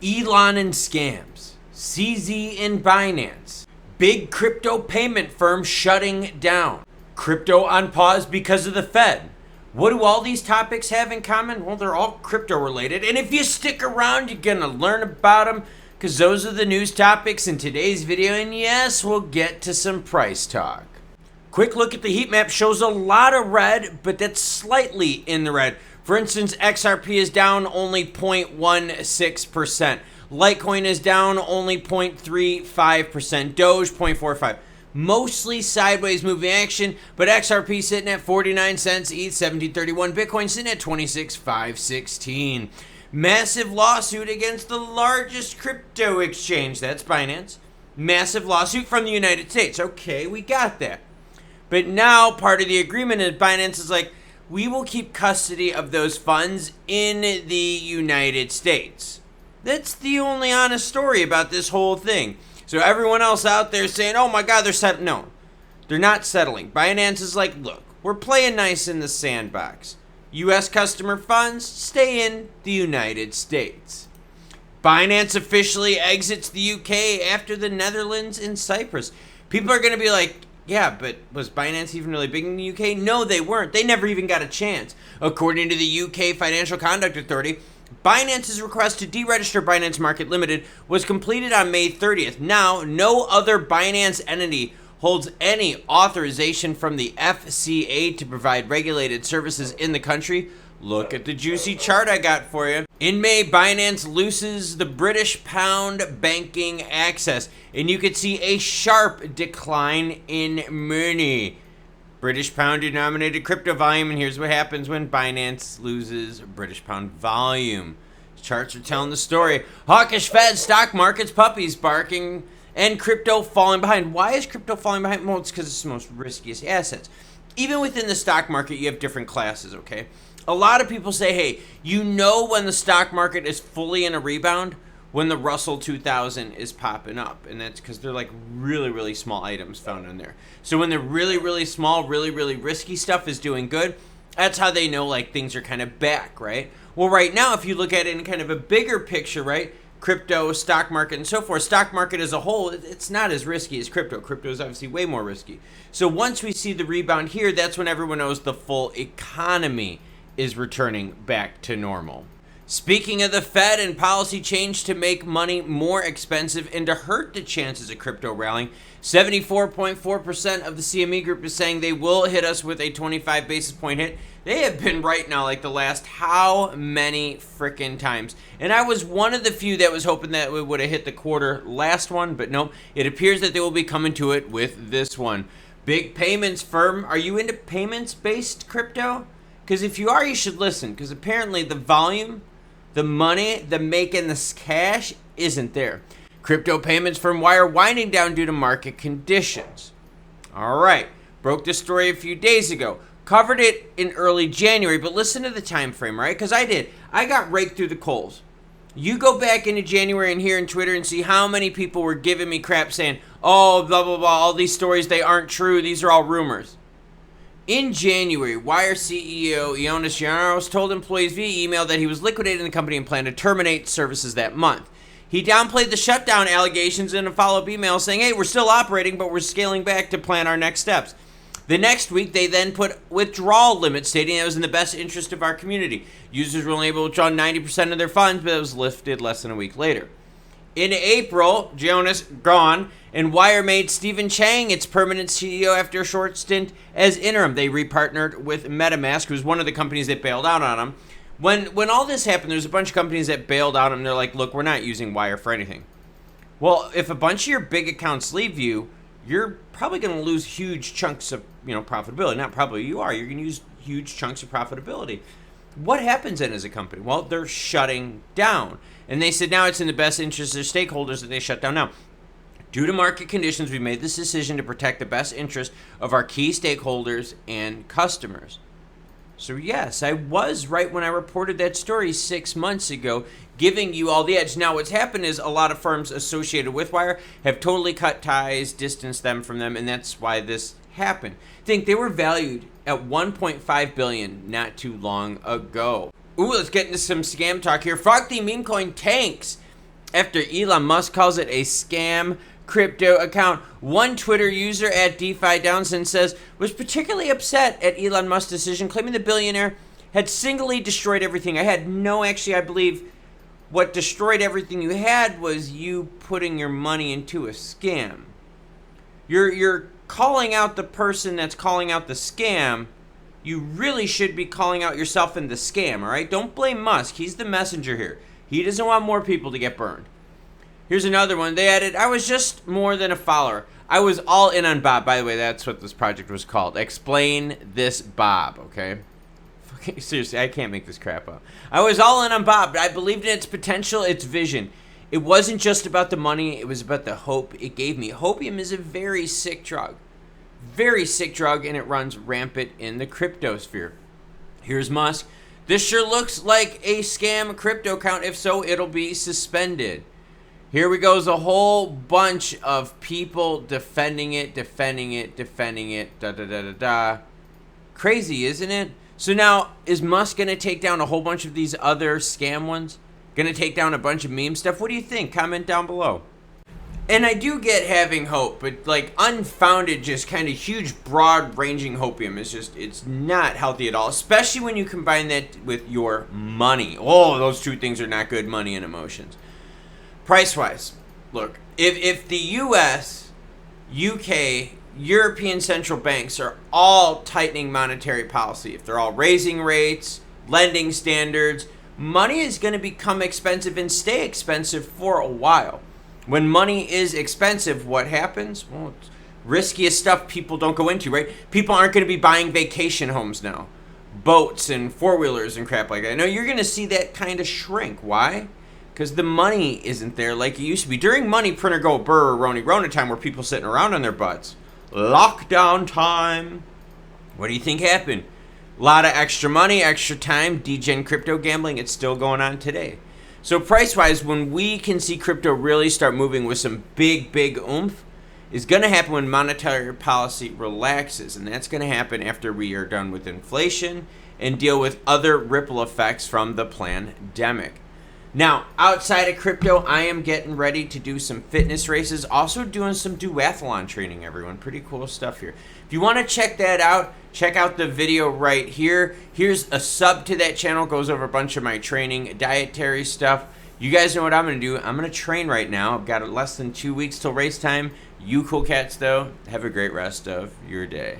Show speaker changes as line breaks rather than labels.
Elon and scams, CZ and Binance, big crypto payment firm shutting down, crypto on pause because of the Fed. What do all these topics have in common? Well, they're all crypto related, and if you stick around, you're gonna learn about them, because those are the news topics in today's video, and yes, we'll get to some price talk. Quick look at the heat map shows a lot of red, but that's slightly in the red. For instance, XRP is down only 0.16%. Litecoin is down only 0.35%. Doge 0.45%. Mostly sideways moving action, but XRP sitting at 49 cents, ETH 1731, Bitcoin sitting at 26,516. Massive lawsuit against the largest crypto exchange, that's Binance. Massive lawsuit from the United States. Okay, we got that. But now part of the agreement is Binance is like, we will keep custody of those funds in the United States. That's the only honest story about this whole thing. So everyone else out there saying, oh my God, they're settling. No, they're not settling. Binance is like, look, we're playing nice in the sandbox. U.S. customer funds stay in the United States. Binance officially exits the UK after the Netherlands and Cyprus. People are going to be like, yeah, but was Binance even really big in the UK? No, they weren't. They never even got a chance. According to the UK Financial Conduct Authority, Binance's request to deregister Binance Market Limited was completed on May 30th. Now, no other Binance entity holds any authorization from the FCA to provide regulated services in the country. Look at the juicy chart I got for you. In May, Binance loses the British pound banking access, and you could see a sharp decline in money. British pound denominated crypto volume, and here's what happens when Binance loses British pound volume. Charts are telling the story. Hawkish Fed, stock markets, puppies barking, and crypto falling behind. Why is crypto falling behind? Well, it's because it's the most riskiest assets. Even within the stock market, you have different classes, okay? A lot of people say, hey, you know when the stock market is fully in a rebound? When the Russell 2000 is popping up. And that's because they're like really, really small items found in there. So when the really, really small, really, really risky stuff is doing good, that's how they know like things are kind of back, right? Well, right now, if you look at it in kind of a bigger picture, right? Crypto, stock market, and so forth. Stock market as a whole, it's not as risky as crypto. Crypto is obviously way more risky. So once we see the rebound here, that's when everyone knows the full economy is returning back to normal. Speaking of the Fed and policy change to make money more expensive and to hurt the chances of crypto rallying, 74.4% of the CME Group is saying they will hit us with a 25 basis point hit. They have been right now like the last how many frickin' times. And I was one of the few that was hoping that it would have hit the quarter last one, but nope. It appears that they will be coming to it with this one. Big payments firm. Are you into payments-based crypto? Because if you are, you should listen. Because apparently the volume, the money, the making this cash isn't there. Crypto payments firm WYRE winding down due to market conditions. All right. Broke this story a few days ago. Covered it in early January, but listen to the time frame, right? Because I did. I got raked through the coals. You go back into January and here in Twitter and see how many people were giving me crap saying, oh, blah, blah, blah, all these stories, they aren't true. These are all rumors. In January, WYRE CEO Ioannis Giannaros told employees via email that he was liquidating the company and planned to terminate services that month. He downplayed the shutdown allegations in a follow-up email saying, hey, we're still operating, but we're scaling back to plan our next steps. The next week, they then put withdrawal limits, stating it was in the best interest of our community. Users were only able to withdraw 90% of their funds, but it was lifted less than a week later. In April, Jonas gone, and WYRE made Stephen Chang its permanent CEO after a short stint as interim. They repartnered with MetaMask, who's one of the companies that bailed out on him. When all this happened, there's a bunch of companies that bailed out on him. They're like, look, we're not using WYRE for anything. Well, if a bunch of your big accounts leave you, you're probably going to lose huge chunks of profitability. Not probably, you are. You're going to use huge chunks of profitability. What happens then as a company? Well, they're shutting down. And they said now it's in the best interest of their stakeholders that they shut down now. Due to market conditions, we made this decision to protect the best interest of our key stakeholders and customers. So yes, I was right when I reported that story 6 months ago, giving you all the edge. Now what's happened is a lot of firms associated with WYRE have totally cut ties, distanced them from them, and that's why this happened. Think they were valued at $1.5 billion not too long ago. Ooh, let's get into some scam talk here. Frog theme meme coin tanks after Elon Musk calls it a scam crypto account. One Twitter user at DeFi Downson says, was particularly upset at Elon Musk's decision, claiming the billionaire had singly destroyed everything. I believe what destroyed everything you had was you putting your money into a scam. You're calling out the person that's calling out the scam. You really should be calling out yourself in the scam, all right? Don't blame Musk. He's the messenger here. He doesn't want more people to get burned. Here's another one. They added, I was just more than a follower. I was all in on Bob. By the way, that's what this project was called. Explain this Bob, okay? Seriously, I can't make this crap up. I was all in on Bob. I believed in its potential, its vision. It wasn't just about the money. It was about the hope it gave me. Hopium is a very sick drug. Very sick drug, and it runs rampant in the crypto sphere. Here's Musk. This sure looks like a scam crypto account. If so, it'll be suspended. Here we go. There's a whole bunch of people defending it. Crazy, isn't it? So now, is Musk going to take down a whole bunch of these other scam ones? Going to take down a bunch of meme stuff? What do you think? Comment down below. And I do get having hope, but like unfounded, just kind of huge, broad-ranging hopium is just, it's not healthy at all, especially when you combine that with your money. Oh, those two things are not good, money and emotions. Price-wise, look, if the US, UK, European central banks are all tightening monetary policy, if they're all raising rates, lending standards, money is going to become expensive and stay expensive for a while. When money is expensive, what happens? Well, it's riskiest stuff people don't go into, right? People aren't going to be buying vacation homes now. Boats and four-wheelers and crap like that. No, you're going to see that kind of shrink. Why? Because the money isn't there like it used to be. During money printer go burr, roni, rona time, where people sitting around on their butts. Lockdown time. What do you think happened? A lot of extra money, extra time, degen crypto gambling. It's still going on today. So price-wise, when we can see crypto really start moving with some big oomph, is going to happen when monetary policy relaxes. And that's going to happen after we are done with inflation and deal with other ripple effects from the pandemic. Now, outside of crypto, I am getting ready to do some fitness races. Also doing some duathlon training, everyone. Pretty cool stuff here. If you want to check that out, check out the video right here. Here's a sub to that channel. Goes over a bunch of my training, dietary stuff. You guys know what I'm going to do. I'm going to train right now. I've got less than 2 weeks till race time. You cool cats, though, have a great rest of your day.